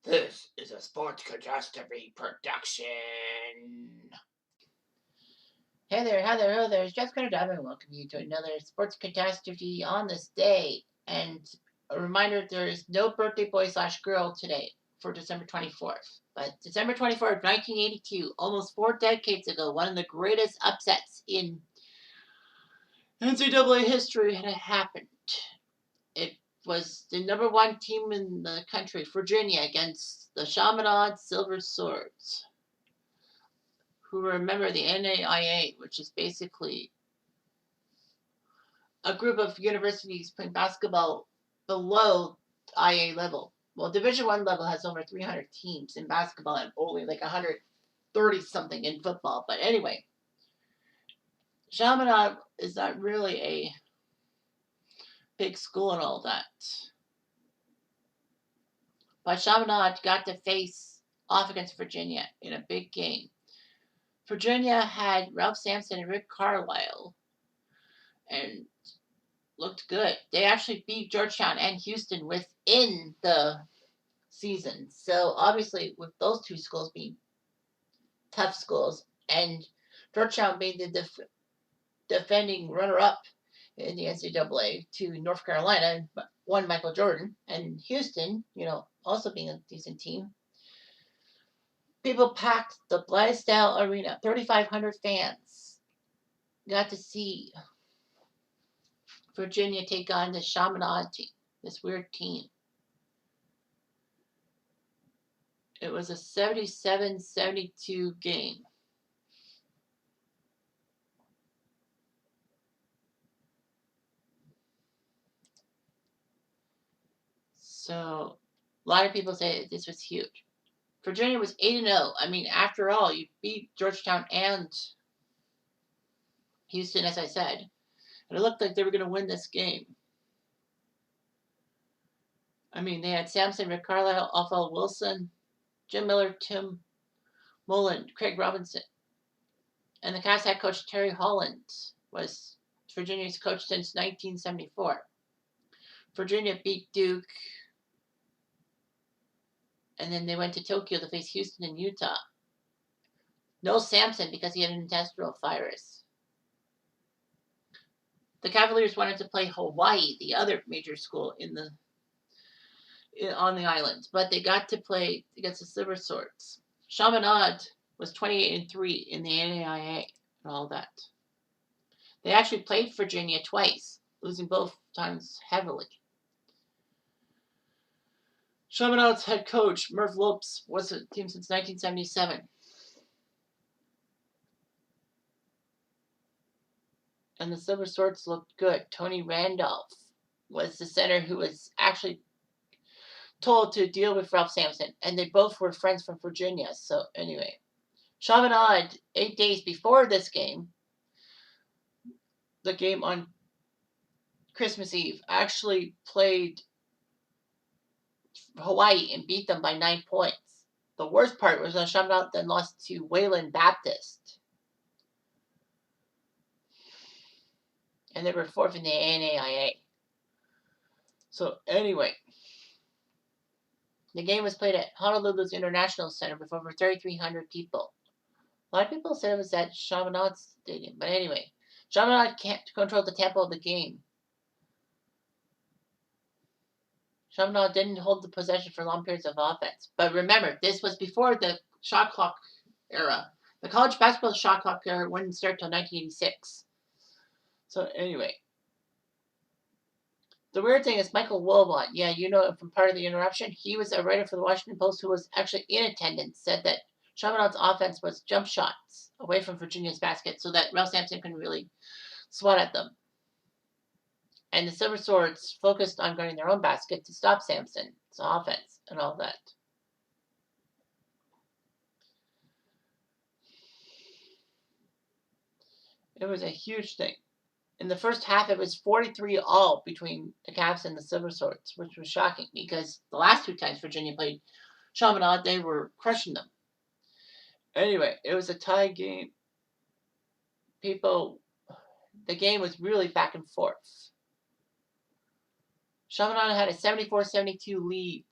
This is a Sports Catastrophe production. Hey there, hello there. It's Jeff Carter and welcome you to another Sports Catastrophe on this day. And a reminder, there is no birthday boy / girl today for December 24th. But December 24th, 1982, almost 4 decades ago, one of the greatest upsets in NCAA history had happened. It was the number 1 team in the country, Virginia, against the Chaminade Silver Swords, who were a member of the NAIA, which is basically a group of universities playing basketball below IA level. Well, Division I level has over 300 teams in basketball and only like 130 something in football. But anyway, Chaminade is not really a big school and all that. But Chaminade got to face off against Virginia in a big game. Virginia had Ralph Sampson and Rick Carlisle and looked good. They actually beat Georgetown and Houston within the season. So obviously, with those two schools being tough schools, and Georgetown being the defending runner-up in the NCAA to North Carolina, won Michael Jordan, and Houston, also being a decent team. People packed the Blaisdell Arena, 3,500 fans. Got to see Virginia take on the Chaminade team, this weird team. It was a 77-72 game. So a lot of people say this was huge. Virginia was 8-0. I mean, after all, you beat Georgetown and Houston, as I said. And it looked like they were going to win this game. I mean, they had Sampson, Rick Carlisle, Alfred Wilson, Jim Miller, Tim Mullen, Craig Robinson. And the Cavs head coach Terry Holland was Virginia's coach since 1974. Virginia beat Duke. And then they went to Tokyo to face Houston and Utah. No Sampson because he had an intestinal virus. The Cavaliers wanted to play Hawaii, the other major school on the island, but they got to play against the Silver Swords. Chaminade was 28-3 in the NAIA and all that. They actually played Virginia twice, losing both times heavily. Chaminade's head coach, Murph Lopes, was with the team since 1977. And the Silver Swords looked good. Tony Randolph was the center who was actually told to deal with Ralph Sampson. And they both were friends from Virginia. So anyway, Chaminade, 8 days before this game, the game on Christmas Eve, actually played Hawaii and beat them by 9 points. The worst part was that Chaminade then lost to Wayland Baptist. And they were 4th in the NAIA. So anyway, the game was played at Honolulu's International Center with over 3,300 people. A lot of people said it was at Chaminade Stadium. But anyway, Chaminade can't control the tempo of the game. Chaminade didn't hold the possession for long periods of offense. But remember, this was before the shot clock era. The college basketball shot clock era wouldn't start until 1986. So anyway, the weird thing is Michael Wilbon, from Part of the Interruption, he was a writer for the Washington Post who was actually in attendance, said that Chaminade's offense was jump shots away from Virginia's basket so that Ralph Sampson couldn't really swat at them. And the Silver Swords focused on guarding their own basket to stop Sampson's offense and all that. It was a huge thing. In the first half, it was 43-all between the Cavs and the Silver Swords, which was shocking because the last 2 times Virginia played Chaminade, they were crushing them. Anyway, it was a tie game. The game was really back and forth. Chaminade had a 74-72 lead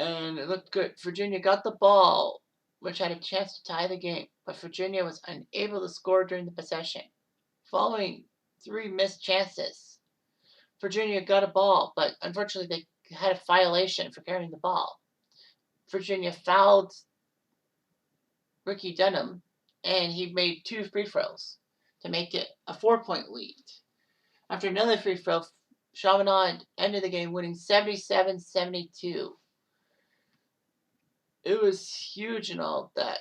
and it looked good. Virginia got the ball, which had a chance to tie the game, but Virginia was unable to score during the possession. Following 3 missed chances, Virginia got a ball, but unfortunately they had a violation for carrying the ball. Virginia fouled Ricky Dunham, and he made 2 free throws to make it a 4-point lead. After another free throw, Chaminade ended the game winning 77-72. It was huge and all that.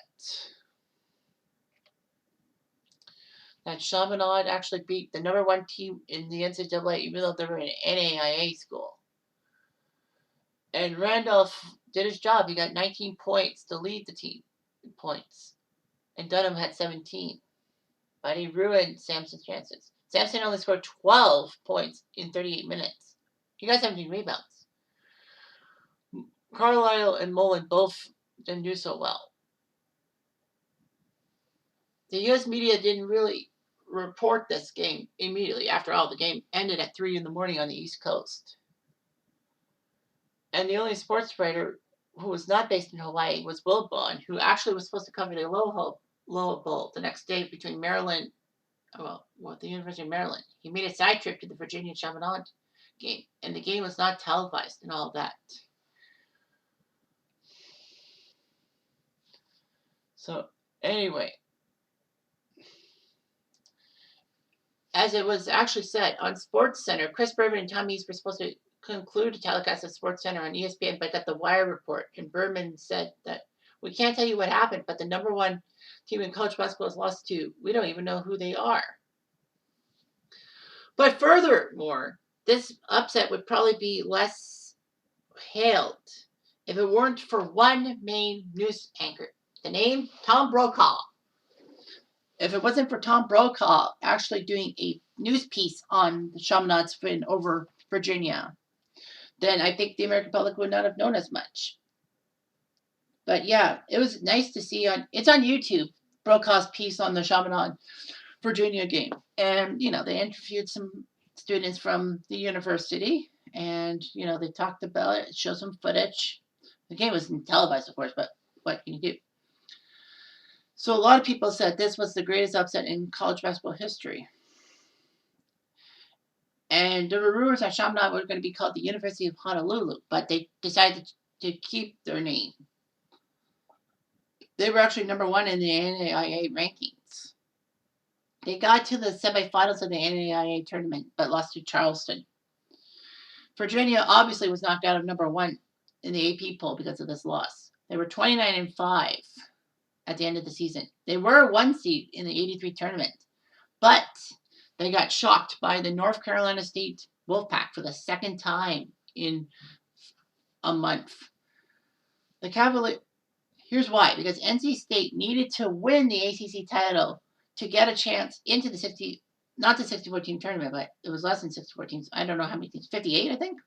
That Chaminade actually beat the number 1 team in the NCAA, even though they were an NAIA school. And Randolph did his job. He got 19 points to lead the team in points. And Dunham had 17. But he ruined Sampson's chances. Sampson only scored 12 points in 38 minutes. He got 17 rebounds. Carlisle and Mullen both didn't do so well. The U.S. media didn't really report this game immediately. After all, the game ended at 3 in the morning on the East Coast. And the only sports writer who was not based in Hawaii was Will Bond, who actually was supposed to cover the Aloha Bowl the next day between Maryland, the University of Maryland. He made a side trip to the Virginia Chaminade game, and the game was not televised and all of that. So, anyway, as it was actually said on SportsCenter, Chris Berman and Tom East were supposed to conclude a telecast at SportsCenter on ESPN, but got the Wire report, and Berman said that we can't tell you what happened, but the number 1 team in college basketball has lost to. We don't even know who they are. But furthermore, this upset would probably be less hailed if it weren't for one main news anchor. The name, Tom Brokaw. If it wasn't for Tom Brokaw actually doing a news piece on the Chaminade's win over Virginia, then I think the American public would not have known as much. But yeah, it was nice to see it's on YouTube, Brokaw's piece on the Chaminade Virginia game. And, they interviewed some students from the university, and, they talked about it, showed some footage. The game wasn't televised, of course, but what can you do? So a lot of people said this was the greatest upset in college basketball history. And there were rumors that Chaminade was going to be called the University of Honolulu, but they decided to keep their name. They were actually number 1 in the NAIA rankings. They got to the semifinals of the NAIA tournament, but lost to Charleston. Virginia obviously was knocked out of number 1 in the AP poll because of this loss. They were 29-5 at the end of the season. They were a 1 seed in the 83 tournament, but they got shocked by the North Carolina State Wolfpack for the second time in a month. The Cavaliers. Here's why. Because NC State needed to win the ACC title to get a chance into the not the 64-team tournament, but it was less than 64 teams. I don't know how many teams. 58, I think.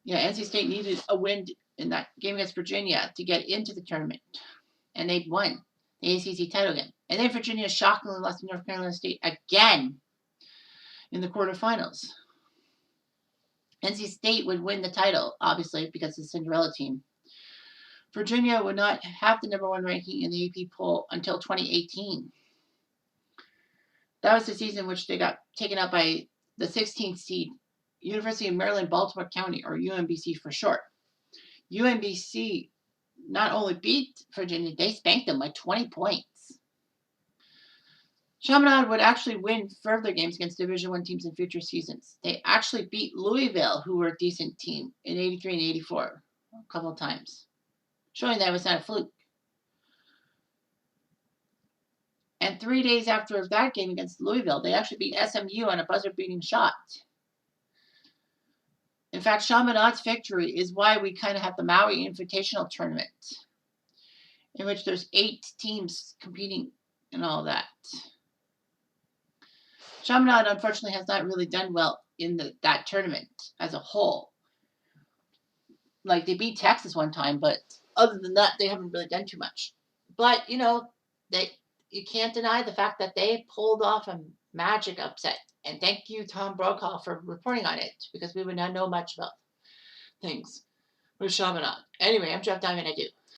Yeah, NC State needed a win in that game against Virginia to get into the tournament. And they won the ACC title again. And then Virginia shockingly lost to North Carolina State again in the quarterfinals. NC State would win the title, obviously, because of the Cinderella team. Virginia would not have the number 1 ranking in the AP poll until 2018. That was the season in which they got taken out by the 16th seed, University of Maryland, Baltimore County, or UMBC for short. UMBC not only beat Virginia, they spanked them by 20 points. Chaminade would actually win further games against Division I teams in future seasons. They actually beat Louisville, who were a decent team, in 83 and 84 a couple of times, showing that it was not a fluke. And 3 days after that game against Louisville, they actually beat SMU on a buzzer-beating shot. In fact, Chaminade's victory is why we kind of have the Maui Invitational Tournament, in which there's 8 teams competing and all that. Chaminade, unfortunately, has not really done well in that tournament as a whole. Like, they beat Texas one time, but other than that, they haven't really done too much. But, you can't deny the fact that they pulled off a magic upset. And thank you, Tom Brokaw, for reporting on it, because we would not know much about things. with Chaminade. Anyway, I'm Jeff Diamond. I do.